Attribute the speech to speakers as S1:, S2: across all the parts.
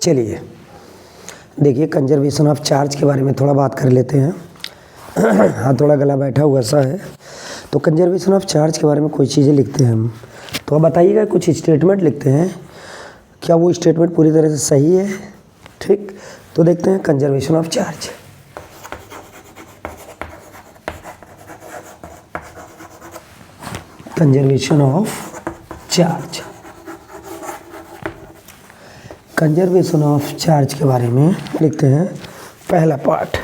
S1: चलिए देखिए conservation of charge के बारे में थोड़ा बात कर लेते हैं। हाँ, थोड़ा गला बैठा हुआ सा है। तो कंजर्वेशन ऑफ चार्ज के बारे में कोई चीज़ें लिखते हैं हम, तो आप बताइएगा, कुछ स्टेटमेंट लिखते हैं, क्या वो स्टेटमेंट पूरी तरह से सही है? ठीक, तो देखते हैं conservation of charge. Conservation of charge, conservation of charge के बारे में लिखते हैं। पहला पार्ट,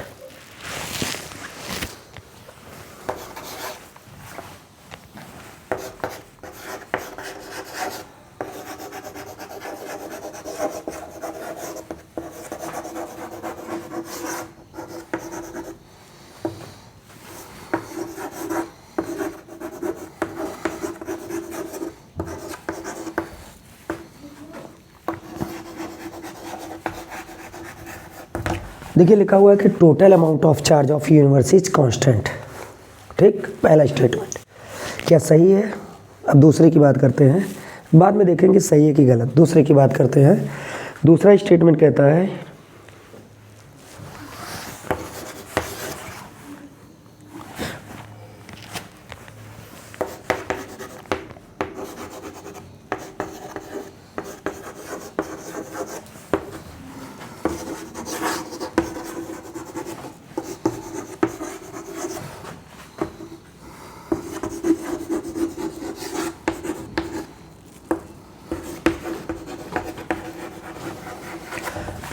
S1: देखिए लिखा हुआ है कि total amount of charge of universe is constant. ठीक, पहला स्टेटमेंट क्या सही है? अब दूसरे की बात करते हैं, बाद में देखेंगे सही है कि गलत। दूसरे की बात करते हैं। दूसरा स्टेटमेंट कहता है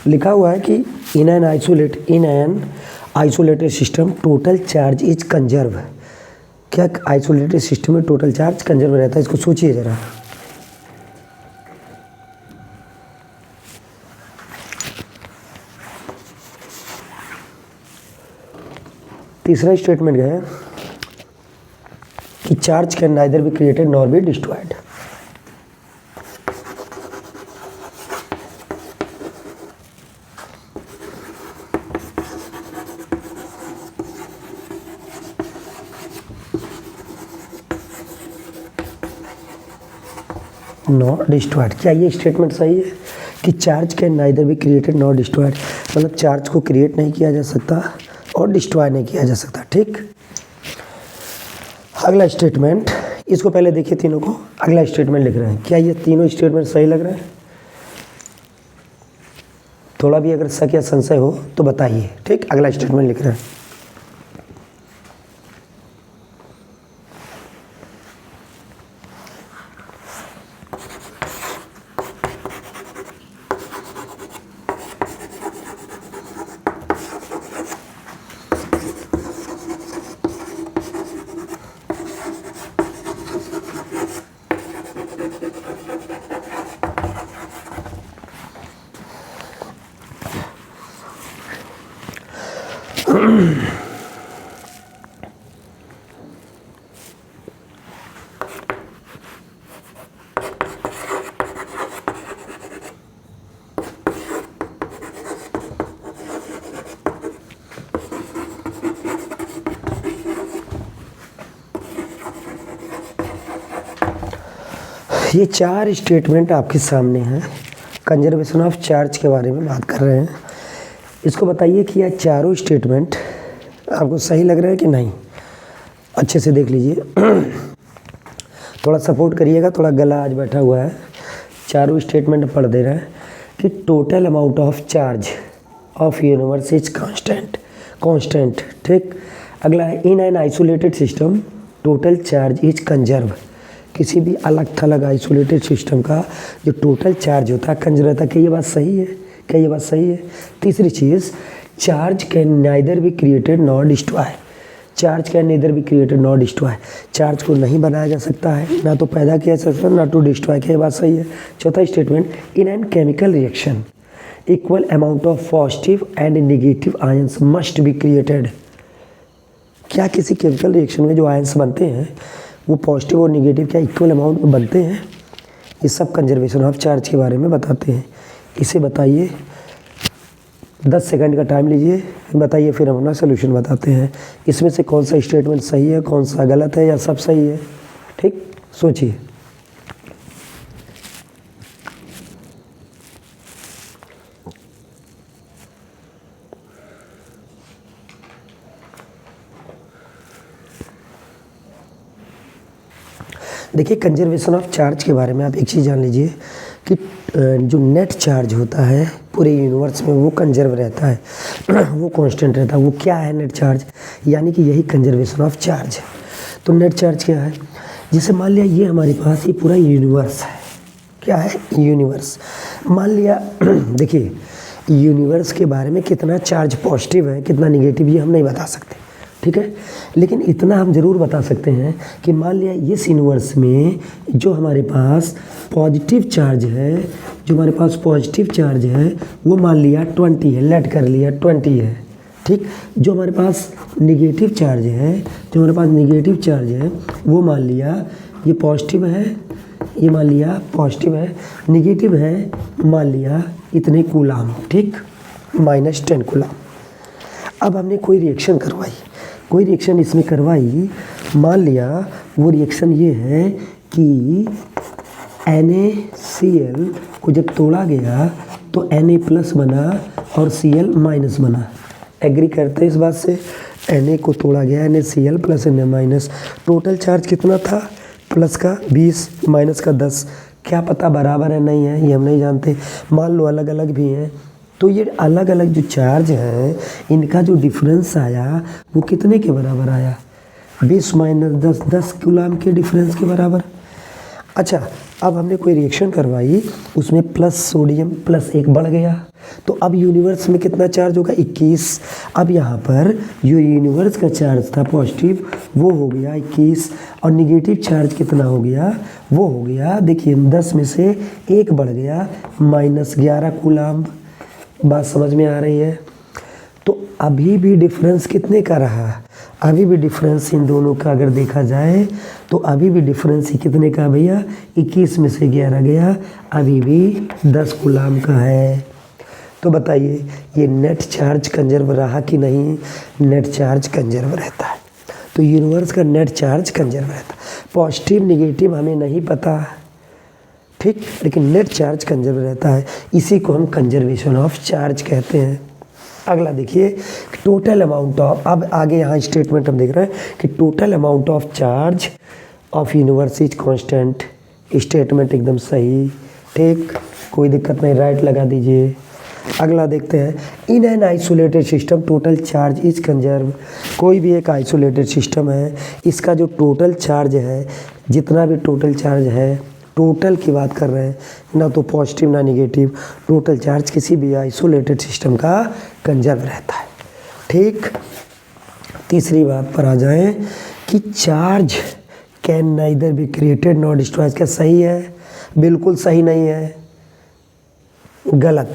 S1: लिखा हुआ है कि in an isolated system total charge is conserve. क्या आइसोलेटेड सिस्टम में टोटल चार्ज कंजर्व रहता है? इसको सोचिए ज़रा। तीसरा स्टेटमेंट है कि charge can neither be created nor be destroyed. Not destroyed, क्या ये स्टेटमेंट सही है कि charge can neither be created not destroyed? मतलब चार्ज को क्रिएट नहीं किया जा सकता और डिस्ट्रॉय नहीं किया जा सकता। ठीक, अगला स्टेटमेंट, इसको पहले देखिए तीनों को। अगला स्टेटमेंट लिख रहे हैं, क्या ये तीनों स्टेटमेंट सही लग रहे हैं? थोड़ा भी अगर शक या संशय हो तो बताइए। ठीक, अगला स्टेटमेंट लिख रहे हैं। ये चार स्टेटमेंट आपके सामने हैं। कंजर्वेशन ऑफ चार्ज के बारे में बात कर रहे हैं। इसको बताइए कि यह चारों स्टेटमेंट आपको सही लग रहा है कि नहीं? अच्छे से देख लीजिए। थोड़ा सपोर्ट करिएगा, थोड़ा गला आज बैठा हुआ है। चारों स्टेटमेंट पढ़ दे रहे हैं कि total amount of charge of universe is constant. ठीक, अगला है in an isolated system total charge is conserve. किसी भी अलग थलग आइसोलेटेड सिस्टम का जो टोटल चार्ज होता है कंजर्व रहता है। क्या ये बात सही है? क्या ये बात सही है? तीसरी चीज़, charge can neither be created nor destroy. Charge can neither be created nor destroy, charge को नहीं बनाया जा सकता है, ना तो पैदा किया जा सकता है, ना तो डिस्ट्रॉय। क्या ये बात सही है? चौथा statement, in an chemical reaction equal amount of positive and negative ions must be created. क्या किसी केमिकल रिएक्शन में जो आयंस बनते हैं वो पॉजिटिव और नेगेटिव क्या इक्वल अमाउंट में बनते हैं? ये सब कंजर्वेशन ऑफ चार्ज के बारे में बताते हैं। इसे बताइए, 10 सेकंड का टाइम लीजिए, बताइए, फिर हम अपना सोल्यूशन बताते हैं। इसमें से कौन सा स्टेटमेंट सही है, कौन सा गलत है, या सब सही है? ठीक, सोचिए। देखिए कंजर्वेशन ऑफ चार्ज के बारे में आप एक चीज़ जान लीजिए कि जो नेट चार्ज होता है पूरे यूनिवर्स में वो कंजर्व रहता है वो कांस्टेंट रहता है। वो क्या है नेट चार्ज, यानी कि यही कंजर्वेशन ऑफ चार्ज है। तो नेट चार्ज क्या है, जैसे मान लिया ये हमारे पास ये पूरा यूनिवर्स है, क्या है यूनिवर्स। मान लिया देखिए यूनिवर्स के बारे में कितना चार्ज पॉजिटिव है कितना निगेटिव ये हम नहीं बता सकते, ठीक है, लेकिन इतना हम ज़रूर बता सकते हैं कि मान लिया इस यूनिवर्स में जो हमारे पास पॉजिटिव चार्ज है, जो हमारे पास पॉजिटिव चार्ज है वो मान लिया 20 है, लेट कर लिया 20 है, ठीक। जो हमारे पास निगेटिव चार्ज है, जो हमारे पास निगेटिव चार्ज है वो मान लिया ये पॉजिटिव है, ये मान लिया पॉजिटिव है, निगेटिव है मान लिया इतने कूलाम, ठीक, -10 कूलाम। अब हमने कोई रिएक्शन करवाई, कोई रिएक्शन इसमें करवाई, मान लिया वो रिएक्शन ये है कि NaCl को जब तोड़ा गया तो Na+ बना और Cl- बना। एग्री करते हैं इस बात से, Na को तोड़ा गया NaCl + Na-, टोटल चार्ज कितना था, प्लस का 20 माइनस का 10, क्या पता बराबर है नहीं है ये हम नहीं जानते, मान लो अलग अलग भी हैं। तो ये अलग अलग जो चार्ज हैं इनका जो डिफरेंस आया वो कितने के बराबर आया, 20 - 10, 10 कूलाम के डिफरेंस के बराबर। अच्छा अब हमने कोई रिएक्शन करवाई उसमें प्लस सोडियम +1 बढ़ गया, तो अब यूनिवर्स में कितना चार्ज होगा 21। अब यहाँ पर जो यूनिवर्स का चार्ज था पॉजिटिव वो हो गया 21 और निगेटिव चार्ज कितना हो गया, वो हो गया देखिए 10 में से 1 बढ़ गया -11 कूलाम। बात समझ में आ रही है। तो अभी भी डिफरेंस कितने का रहा, अभी भी डिफरेंस इन दोनों का अगर देखा जाए तो अभी भी डिफरेंस ही कितने का भैया, 21 में से 11 गया, अभी भी 10 कूलाम का है। तो बताइए ये नेट चार्ज कंजर्व रहा कि नहीं, नेट चार्ज कंजर्व रहता है। तो यूनिवर्स का नेट चार्ज कंजर्व रहता है, पॉजिटिव निगेटिव हमें नहीं पता, ठीक, लेकिन नेट चार्ज कंजर्व रहता है, इसी को हम कंजर्वेशन ऑफ चार्ज कहते हैं। अगला देखिए टोटल अमाउंट ऑफ, अब आगे यहाँ स्टेटमेंट हम देख रहे हैं कि total amount of charge of universe is constant. Statement एकदम सही, ठीक, कोई दिक्कत नहीं, राइट लगा दीजिए। अगला देखते हैं in an isolated system total charge is conserve. कोई भी एक आइसोलेटेड सिस्टम है, इसका जो टोटल चार्ज है, जितना भी टोटल चार्ज है, टोटल की बात कर रहे हैं, ना तो पॉजिटिव ना निगेटिव, टोटल चार्ज किसी भी आइसोलेटेड सिस्टम का कंजर्व रहता है, ठीक। तीसरी बात पर आ जाएं कि charge can neither be created not destroyed. क्या सही है, बिल्कुल सही नहीं है, गलत,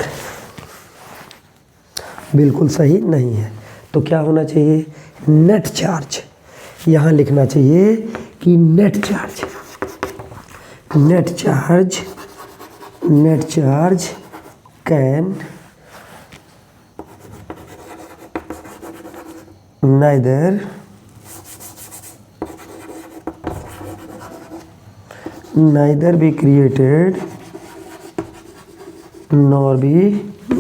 S1: बिल्कुल सही नहीं है। तो क्या होना चाहिए, नेट चार्ज, यहाँ लिखना चाहिए कि net charge, net charge, net charge can neither be created nor be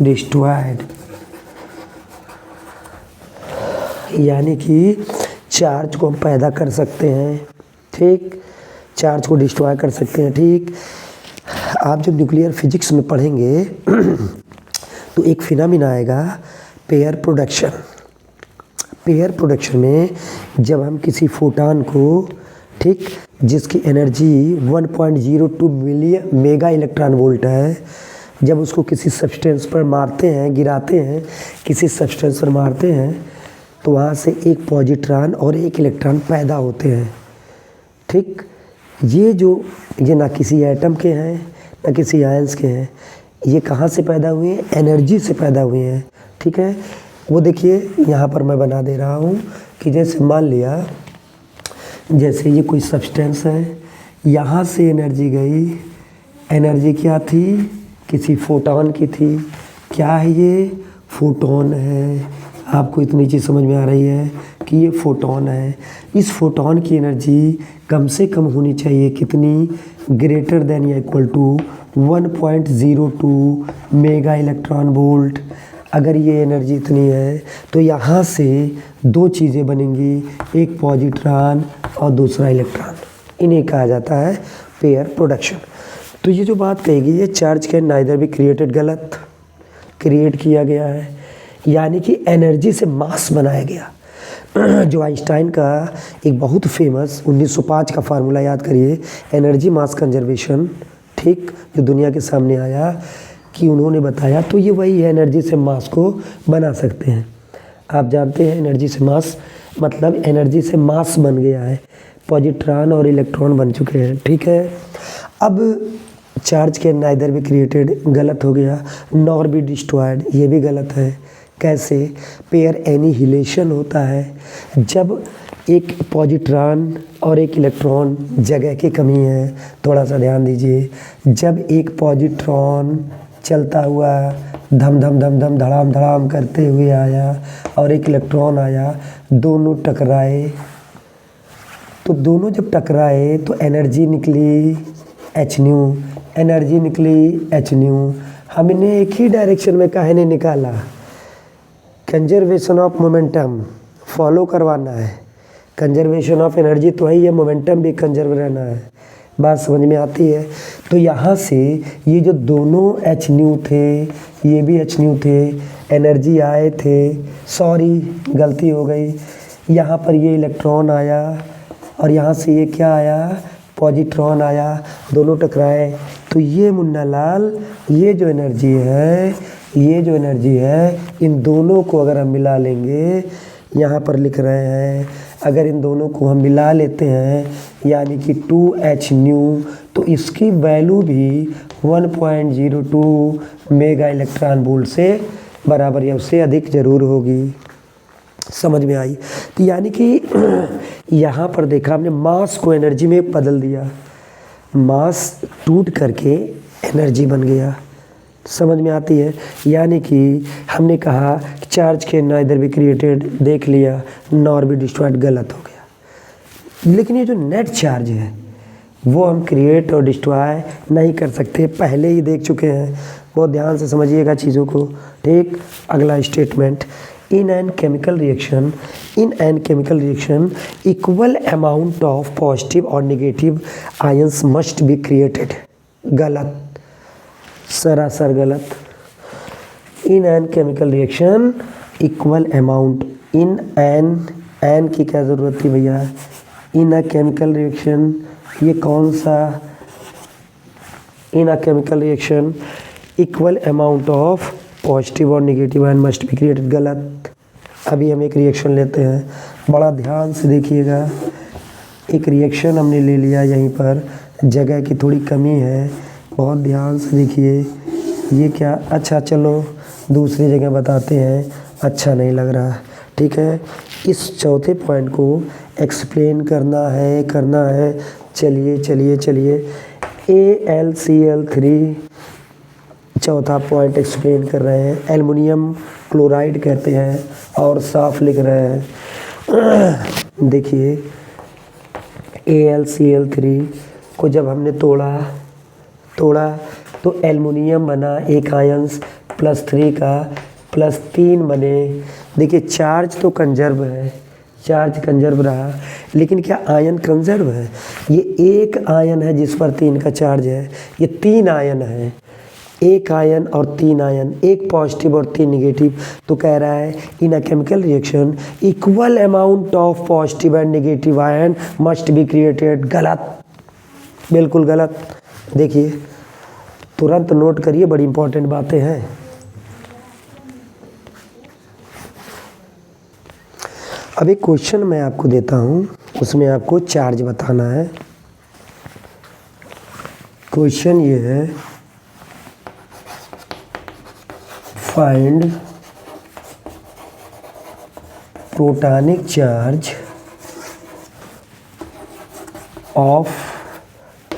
S1: destroyed। यानी कि चार्ज को हम पैदा कर सकते हैं, ठीक, चार्ज को डिस्ट्रॉय कर सकते हैं, ठीक। आप जब न्यूक्लियर फिजिक्स में पढ़ेंगे तो एक फिनोमेना आएगा पेयर प्रोडक्शन। पेयर प्रोडक्शन में जब हम किसी फोटॉन को, ठीक, जिसकी energy 1.02 million mega electron volt है, जब उसको किसी सब्सटेंस पर मारते हैं, गिराते हैं, किसी सब्सटेंस पर मारते हैं तो वहाँ से एक पॉजिट्रॉन और एक इलेक्ट्रॉन पैदा होते हैं, ठीक। ये ना किसी एटम के हैं ना किसी आयंस के हैं, ये कहाँ से पैदा हुए हैं, एनर्जी से पैदा हुए हैं, ठीक है। वो देखिए यहाँ पर मैं बना दे रहा हूँ कि जैसे मान लिया जैसे ये कोई सब्सटेंस है, यहाँ से एनर्जी गई, एनर्जी क्या थी, किसी फोटॉन की थी, क्या है ये, फोटॉन है। आपको इतनी चीज़ समझ में आ रही है कि ये फोटॉन है। इस फोटॉन की एनर्जी कम से कम होनी चाहिए कितनी, ग्रेटर देन या equal to 1.02 mega electron volt. अगर ये एनर्जी इतनी है तो यहाँ से दो चीज़ें बनेंगी, एक पॉजिट्रॉन और दूसरा इलेक्ट्रॉन। इन्हें कहा जाता है पेयर प्रोडक्शन। तो ये जो बात कहेगी ये charge can neither be created, गलत, क्रिएट किया गया है, यानी कि एनर्जी से मास बनाया गया। जो आइंस्टाइन का एक बहुत फेमस 1905 का फार्मूला याद करिए, एनर्जी मास कंजर्वेशन, ठीक, जो दुनिया के सामने आया कि उन्होंने बताया, तो ये वही है, एनर्जी से मास को बना सकते हैं। आप जानते हैं एनर्जी से मास मतलब एनर्जी से मास बन गया है, पॉजिट्रॉन और इलेक्ट्रॉन बन चुके हैं, ठीक है। अब charge can neither be created, गलत हो गया, नॉर बी डिस्ट्रॉयड, ये भी गलत है। कैसे? पेयर एनिहिलेशन होता है जब एक पॉजिट्रॉन और एक इलेक्ट्रॉन, जगह की कमी है, थोड़ा सा ध्यान दीजिए। जब एक पॉजिट्रॉन चलता हुआ धम धम धम धम धड़ाम धड़ाम करते हुए आया और एक इलेक्ट्रॉन आया, दोनों टकराए, तो दोनों जब टकराए तो एनर्जी निकली एच न्यू, एनर्जी निकली एच न्यू। हमने एक ही डायरेक्शन में काहे नहीं निकाला? कंजर्वेशन ऑफ मोमेंटम फॉलो करवाना है, कंजर्वेशन ऑफ एनर्जी तो है, ये मोमेंटम भी कंजर्व रहना है। बात समझ में आती है? तो यहाँ से ये जो दोनों एच न्यू थे, ये भी एच न्यू थे, एनर्जी आए थे, सॉरी गलती हो गई, यहाँ पर ये इलेक्ट्रॉन आया और यहाँ से ये क्या आया, पॉजिट्रॉन आया, दोनों टकराए। तो ये मुन्ना लाल, ये जो एनर्जी है, ये जो एनर्जी है, इन दोनों को अगर हम मिला लेंगे, यहाँ पर लिख रहे हैं, अगर इन दोनों को हम मिला लेते हैं यानी कि 2h न्यू, तो इसकी वैल्यू भी 1.02 मेगा इलेक्ट्रॉन वोल्ट से बराबर या उससे अधिक ज़रूर होगी। समझ में आई? तो यानी कि यहाँ पर देखा हमने मास को एनर्जी में बदल दिया, मास टूट करके एनर्जी बन गया। समझ में आती है? यानी कि हमने कहा कि charge can neither be created, देख लिया, नॉर बी डिस्ट्रॉयड, गलत हो गया। लेकिन ये जो नेट चार्ज है वो हम क्रिएट और डिस्ट्रॉय नहीं कर सकते, पहले ही देख चुके हैं। बहुत ध्यान से समझिएगा चीज़ों को, ठीक। अगला statement, in an chemical reaction equal amount of positive और negative ions must be created, गलत, सरासर गलत। In an chemical reaction equal amount, in an की क्या ज़रूरत थी भैया? इन अ केमिकल रिएक्शन, ये कौन सा? In a chemical reaction equal amount of positive और negative ion must be created, गलत। अभी हम एक रिएक्शन लेते हैं, बड़ा ध्यान से देखिएगा। एक रिएक्शन हमने ले लिया, यहीं पर जगह की थोड़ी कमी है, बहुत ध्यान से देखिए। ये क्या, अच्छा चलो दूसरी जगह बताते हैं, अच्छा नहीं लग रहा, ठीक है। इस चौथे पॉइंट को एक्सप्लेन करना है। चलिए AlCl3 चौथा पॉइंट एक्सप्लेन कर रहे हैं। एल्युमिनियम क्लोराइड कहते हैं और साफ लिख रहे हैं। देखिए AlCl3 को जब हमने तोड़ा तो एल्युमिनियम बना एक आयंस +3 का, +3 बने। देखिए चार्ज तो कंजर्व है, चार्ज कंजर्व रहा, लेकिन क्या आयन कंजर्व है? ये एक आयन है जिस पर 3 का चार्ज है, ये 3 आयन है, एक आयन और 3 आयन, एक पॉजिटिव और 3 नेगेटिव। तो कह रहा है in a chemical reaction equal amount of positive and negative ion must be created, गलत, बिल्कुल गलत। देखिए तुरंत नोट करिए, बड़ी इंपॉर्टेंट बातें हैं। अब एक क्वेश्चन मैं आपको देता हूं, उसमें आपको चार्ज बताना है। क्वेश्चन ये है, find protonic charge of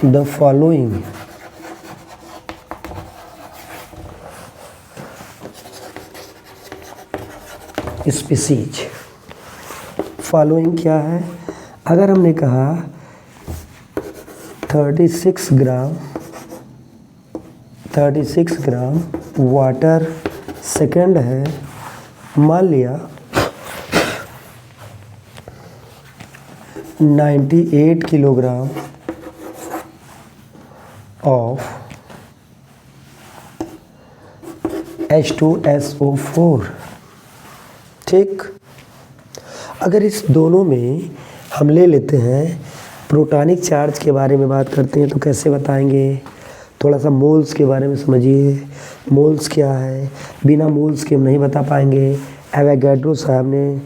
S1: the following species. Following क्या है? अगर हमने कहा 36 ग्राम वाटर सेकंड है, मान लिया 98 किलोग्राम ऑफ H2SO4। ठीक, अगर इस दोनों में हम ले लेते हैं प्रोटॉनिक चार्ज के बारे में बात करते हैं तो कैसे बताएंगे? थोड़ा सा मोल्स के बारे में समझिए। मोल्स क्या है? बिना मोल्स के हम नहीं बता पाएंगे। एवोगैड्रो साहब ने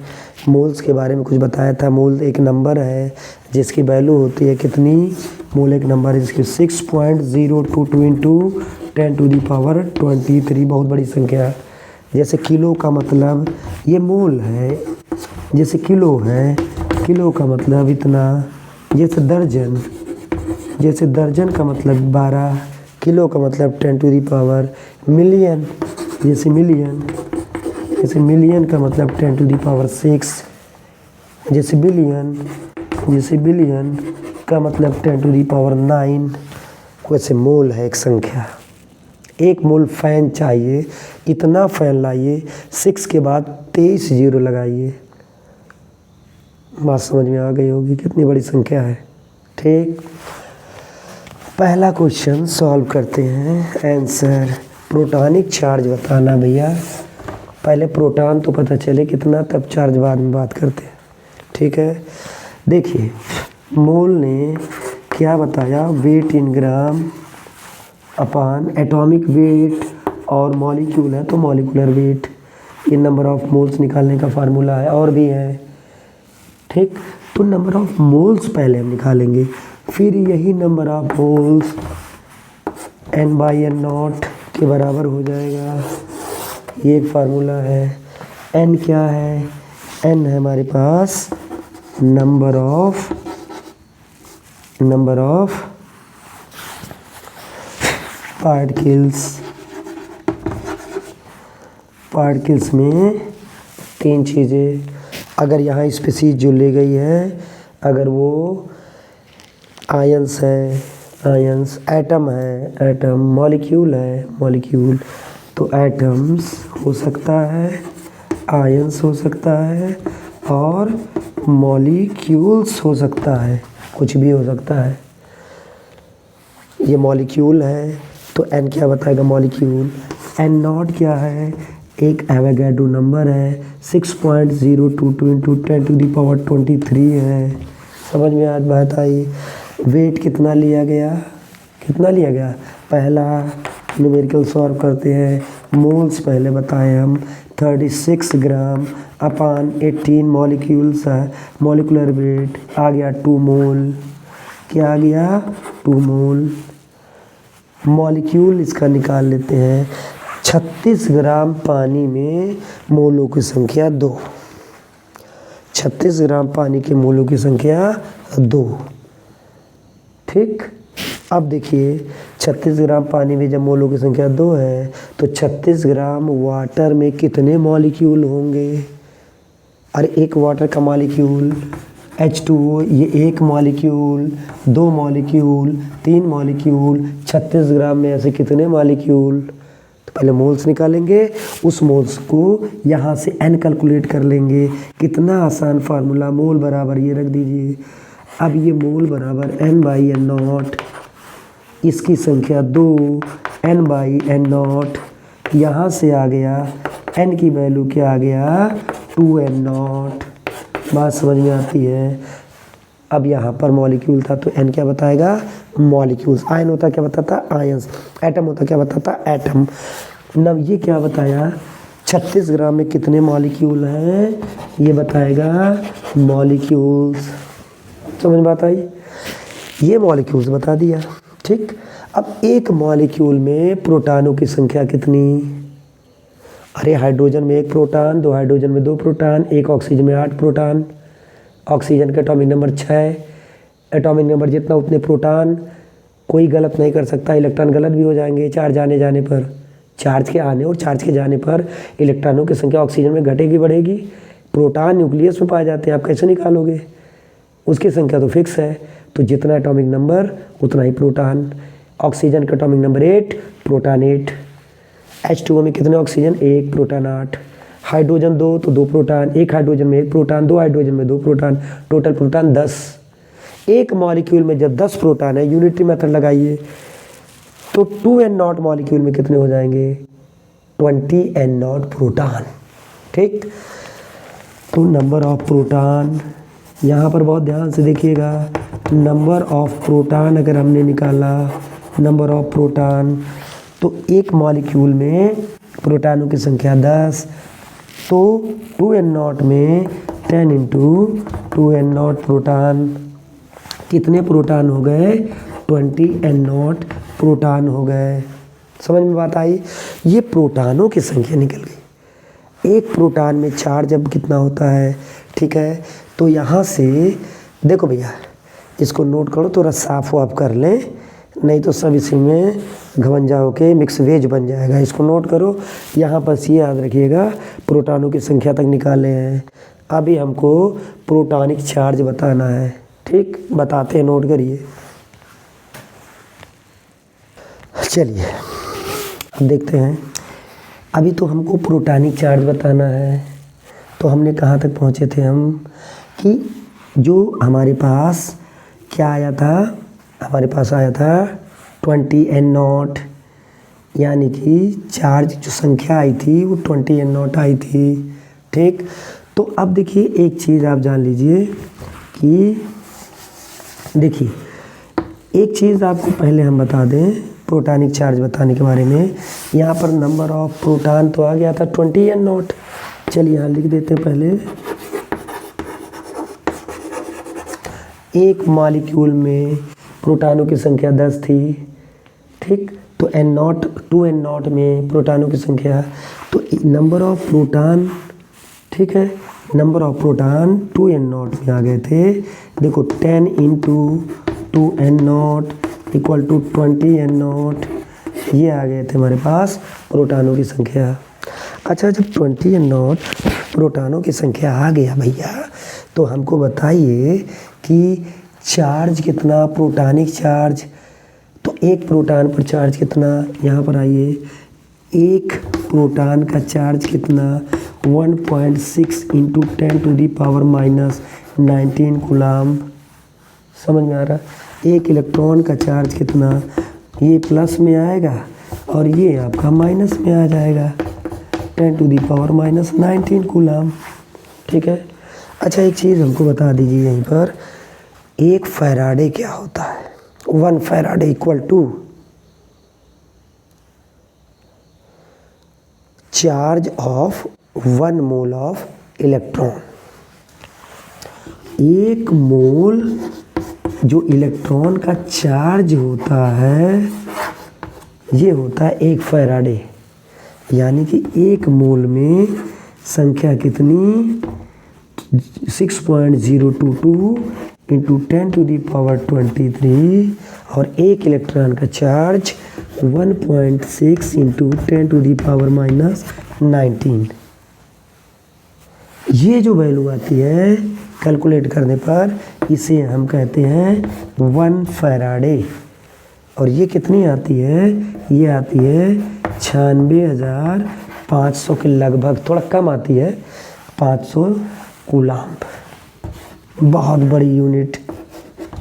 S1: मोल्स के बारे में कुछ बताया था। मोल एक नंबर है जिसकी वैल्यू होती है कितनी? मोल एक नंबर है जिसकी 6.022 इंटू 10⁻23, बहुत बड़ी संख्या है। जैसे किलो का मतलब ये मोल है, जैसे किलो है, किलो का मतलब इतना। जैसे दर्जन, जैसे दर्जन का मतलब 12, किलो का मतलब 10⁻। मिलियन, जैसे मिलियन, जैसे मिलियन का मतलब 10⁻6। जैसे बिलियन, जैसे बिलियन का मतलब 10⁻9। वैसे मोल है एक संख्या। एक मोल फ़ैन चाहिए, इतना फ़ैन लाइए, 6 के बाद 23 जीरो लगाइए। बात समझ में आ गई होगी कितनी बड़ी संख्या है। ठीक, पहला क्वेश्चन सॉल्व करते हैं। आंसर प्रोटॉनिक चार्ज बताना भैया। पहले प्रोटॉन तो पता चले कितना, तब चार्ज बाद में बात करते हैं। ठीक है, देखिए मोल ने क्या बताया? वेट इन ग्राम अपान एटॉमिक वेट, और मॉलिक्यूल है तो मॉलिक्यूलर वेट। ये नंबर ऑफ मोल्स निकालने का फार्मूला है, और भी है। ठीक, तो नंबर ऑफ मोल्स पहले हम निकालेंगे, फिर यही नंबर ऑफ मोल्स N/N0 के बराबर हो जाएगा। ये एक फार्मूला है। N क्या है? N है हमारे पास नंबर ऑफ पार्टिकल्स में 3 चीज़ें। अगर यहाँ स्पीशीज जो ले गई है, अगर वो आयंस है, आयंस, एटम है, एटम, मॉलिक्यूल है, मॉलिक्यूल, तो एटम्स हो सकता है, आयंस हो सकता है, और मॉलिक्यूल्स हो सकता है, कुछ भी हो सकता है। ये मॉलिक्यूल है तो N क्या बताएगा? मॉलिक्यूल। N0 क्या है? एक एवोगैड्रो नंबर है, 6.022 इंटू 10⁻23 है। समझ में आज बात आई? वेट कितना लिया गया? कितना लिया गया? पहला न्यूमेरिकल सॉल्व करते हैं। मोल्स पहले बताए हम, 36 ग्राम अपान 18 मॉलिक्यूल्स है। मॉलिकुलर वेट आ गया 2 मोल। क्या आ गया? 2 मोल। मॉलिक्यूल इसका निकाल लेते हैं। 36 ग्राम पानी में मोलों की संख्या 2। 36 ग्राम पानी के मोलों की संख्या 2। ठीक, अब देखिए 36 ग्राम पानी में जब मोलों की संख्या 2 है तो 36 ग्राम वाटर में कितने मॉलिक्यूल होंगे? अरे एक वाटर का मॉलिक्यूल H2O, ये एक मॉलिक्यूल, 2 मॉलिक्यूल, 3 मॉलिक्यूल, 36 ग्राम में ऐसे कितने मॉलिक्यूल? तो पहले मोल्स निकालेंगे, उस मोल्स को यहाँ से N कैलकुलेट कर लेंगे। कितना आसान फार्मूला, मोल बराबर ये रख दीजिए। अब ये मोल बराबर N/N0, इसकी संख्या 2, N/N0, यहाँ से आ गया N की वैल्यू क्या आ गया? 2N0। बात समझ में आती है? अब यहाँ पर मॉलिक्यूल था तो N क्या बताएगा? मॉलिक्यूल्स। आयन होता क्या बताता? आयंस। एटम होता क्या बताता? एटम। नब ये क्या बताया? 36 ग्राम में कितने मॉलिक्यूल हैं? ये बताएगा मॉलिक्यूल्स। समझ बात आई? ये मॉलिक्यूल्स बता दिया। ठीक, अब एक मॉलिक्यूल में प्रोटॉनों की संख्या कितनी? अरे हाइड्रोजन में 1 प्रोटॉन, 2 हाइड्रोजन में 2 प्रोटॉन, 1 ऑक्सीजन में 8 प्रोटॉन। ऑक्सीजन का एटॉमिक नंबर 6, एटॉमिक नंबर जितना उतने प्रोटॉन। कोई गलत नहीं कर सकता, इलेक्ट्रॉन गलत भी हो जाएंगे चार्ज आने जाने पर। चार्ज के आने और चार्ज के जाने पर इलेक्ट्रॉनों की संख्या ऑक्सीजन में घटेगी बढ़ेगी। प्रोटॉन न्यूक्लियस में पाए जाते हैं, आप कैसे निकालोगे? उसकी संख्या तो फिक्स है, तो जितना एटॉमिक नंबर उतना ही प्रोटॉन। ऑक्सीजन का एटॉमिक नंबर 8, प्रोटॉन 8। H2O में कितने ऑक्सीजन? 1, प्रोटॉन 8। हाइड्रोजन 2 तो 2 प्रोटॉन, 1 हाइड्रोजन में 1 प्रोटॉन, 2 हाइड्रोजन में 2 प्रोटॉन, टोटल प्रोटॉन 10। एक मॉलिक्यूल में जब 10 प्रोटॉन है, यूनिटरी मेथड लगाइए, तो 2n0 मॉलिक्यूल में कितने हो जाएंगे? 20n0 proton. ठीक, तो नंबर ऑफ प्रोटॉन, यहाँ पर बहुत ध्यान से देखिएगा, नंबर ऑफ प्रोटॉन अगर हमने निकाला, नंबर ऑफ प्रोटॉन, तो एक मॉलिक्यूल में प्रोटॉनों की संख्या 10, तो 2n0 में 10 इंटू 2n0 प्रोटॉन, कितने प्रोटॉन हो गए? 20n0 प्रोटॉन हो गए। समझ में बात आई? ये प्रोटॉनों की संख्या निकल गई। एक प्रोटॉन में चार्ज अब कितना होता है? ठीक है, तो यहाँ से देखो भैया, इसको नोट करो, थोड़ा साफ वाफ कर लें, नहीं तो सब इसी में घमंजा होके मिक्स वेज बन जाएगा। इसको नोट करो, यहाँ पर ये याद रखिएगा, प्रोटॉनों की संख्या तक निकाले हैं। अभी हमको प्रोटॉनिक चार्ज बताना है। ठीक, बताते हैं, नोट करिए। चलिए अब देखते हैं। अभी तो हमको प्रोटॉनिक चार्ज बताना है, तो हमने कहाँ तक पहुँचे थे हम, कि जो हमारे पास क्या आया था, हमारे पास आया था 20n0, यानी कि चार्ज जो संख्या आई थी वो 20n0 आई थी। ठीक, तो अब देखिए एक चीज़ आप जान लीजिए कि देखिए, एक चीज़ आपको पहले हम बता दें प्रोटॉनिक चार्ज बताने के बारे में। यहाँ पर नंबर ऑफ प्रोटॉन तो आ गया था 20n0। चलिए यहाँ लिख देते हैं पहले, एक मॉलिक्यूल में प्रोटॉनों की संख्या 10 थी। ठीक, तो n0 2n0 में प्रोटॉनों की संख्या, तो नंबर ऑफ प्रोटॉन, ठीक है, नंबर ऑफ प्रोटॉन 2n0 में आ गए थे। देखो 10 into 2n0 equal to 20n0, ये आ गए थे हमारे पास प्रोटॉनों की संख्या। अच्छा, जब 20n0 प्रोटॉनों की संख्या आ गया भैया, तो हमको बताइए कि चार्ज कितना, प्रोटॉनिक चार्ज, तो एक प्रोटॉन पर चार्ज कितना, यहाँ पर आइए, एक प्रोटॉन का चार्ज कितना, 1.6 into 10 to the power minus 19 coulomb. समझ में आ रहा? एक इलेक्ट्रॉन का चार्ज कितना, ये प्लस में आएगा और ये आपका माइनस में आ जाएगा, 10 to the power minus 19 coulomb. ठीक है, अच्छा एक चीज़ हमको बता दीजिए यहीं पर, एक फैराडे क्या होता है? 1 faraday equal to charge of 1 mole of electron. एक मोल जो इलेक्ट्रॉन का चार्ज होता है, ये होता है 1 फैराडे, यानी कि एक मोल में संख्या कितनी, 6.022 इंटू 10 टू दी पावर 23, और एक इलेक्ट्रॉन का charge 1.6 into 10 to the power minus 19। ये जो वैल्यू आती है कैलकुलेट करने पर, इसे हम कहते हैं 1 फैराडे। और ये कितनी आती है? ये आती है 96,500 के लगभग, थोड़ा कम आती है, 500 कूलम। बहुत बड़ी यूनिट,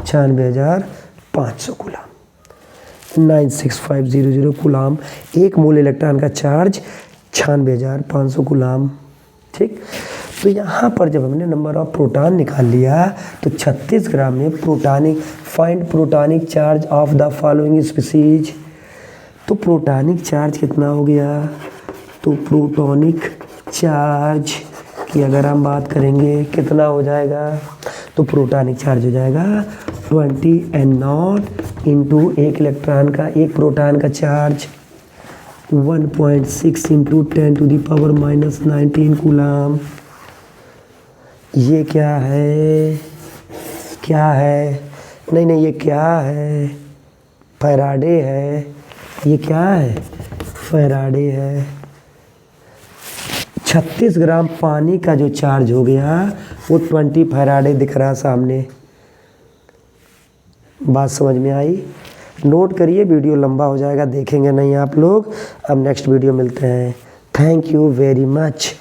S1: 96,500 कूलम, 96500 कूलम। एक मोल इलेक्ट्रॉन का चार्ज 96,500 कूलम। ठीक, तो यहाँ पर जब हमने नंबर ऑफ प्रोटॉन निकाल लिया, तो 36 ग्राम में protonic, find protonic charge of the following species. तो प्रोटॉनिक चार्ज कितना हो गया? तो प्रोटॉनिक चार्ज की अगर हम बात करेंगे कितना हो जाएगा, तो प्रोटॉनिक चार्ज हो जाएगा 20n0 इंटू एक इलेक्ट्रॉन का, एक प्रोटॉन का charge 1.6 into 10 to the power minus 19 coulomb. ये क्या है? क्या है? नहीं, ये क्या है? फैराडे है। ये क्या है? फैराडे है। 36 ग्राम पानी का जो चार्ज हो गया वो 20 फैराडे दिख रहा सामने। बात समझ में आई? नोट करिए, वीडियो लंबा हो जाएगा, देखेंगे नहीं आप लोग। अब नेक्स्ट वीडियो मिलते हैं। Thank you very much.